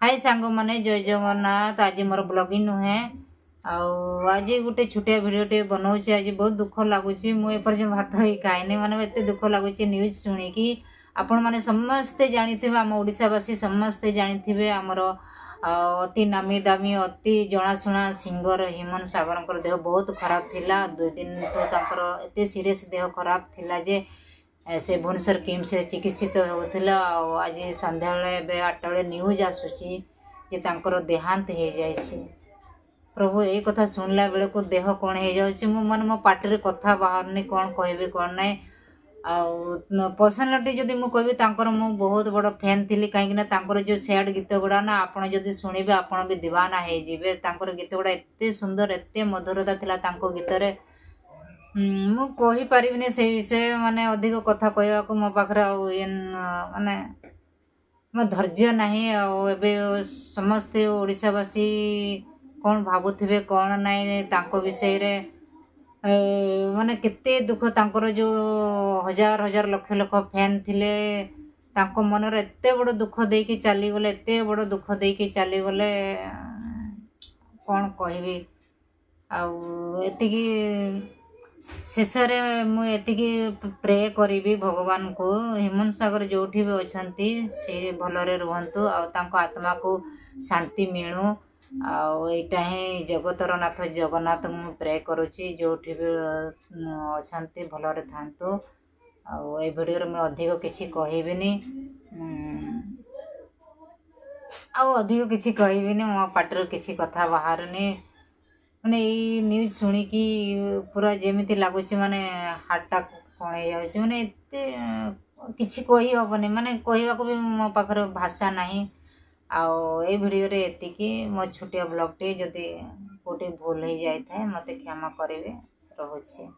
हाय सांग माने जय जगन्नाथ। आज मोर ब्लॉगिंग नुहे आज गोटे छोटिया भिडियोटे बनाऊे। आज बहुत दुख लगुच मुझे भात ही खाएनी माने एत दुख लगुच न्यूज शुणिकी। आपण मैंने समस्ते जानी आम ओडावासी समस्ते जानी आमर अति नामी दामी अति जनाशुना सिंगर हेमंत सागर देह बहुत खराब थिला। 2 दिन तो एत सीरीयस देह खराब थिला जे से भुवनेश्वर किम्स चिकित्सित होता। आज संध्या 8टा बेले न्यूज आसूची जे तांकर देहांत हो जाए। प्रभु ये कथा शुणला बेले को देह कौन हो जाए मन मो पार्टी कथा बाहरनी कौन कह कौन ना। पर्सनालीटी जदि मुझे कहबी मु बहुत बड़ फैन थी कहीं जो सैड गीत गुड़ा ना आपड़ जदि शुणे आपड़ भी दीवाना हो गीत गुड़ा एत सुंदर एत मधुरता थिला गीत रे। मु कही पारिबिनी से विषय माने अधिक कथा कहवा को मो पाखरे माने मो धैर्य नाही। एबे समस्ते ओडिशावासी कौन भावुथिबे कौन नाई तांको विषय रे माने केते दुख तांकर जो हजार हजार लक्ष लक्ष फैन थिले तांको मन रे एते बड़ दुख देकी चली गले एते बड़ दुख देकी चली गले कौन कहबी। एतिकी शेष मुझे प्रे करी भगवान को हेमंत सागर जो भी अच्छा से भलरे रुहतु आत्मा को शांति मिलू। आईटा ही जगतर नाथ जगन्नाथ मु प्रे करुच्ची जो भी अच्छा भलरे थांतु। आई भिडियो मुझे अधिक किसी कहबिनी अधिक किसी कहबिनी मो पाटर किसी कथा बाहरनी माने ये न्यूज शुणिकी पूरा जमी लगुच माने हार्टा कण हो माने किसी कही हेनी माने कहवा को भी मो पाखर भाषा नहीं। आई भिडियो रे एतिकी मो छोटिया ब्लॉगटे जदि कोटी भूल हो जाए मते क्षमा करेंगे। रहुछि।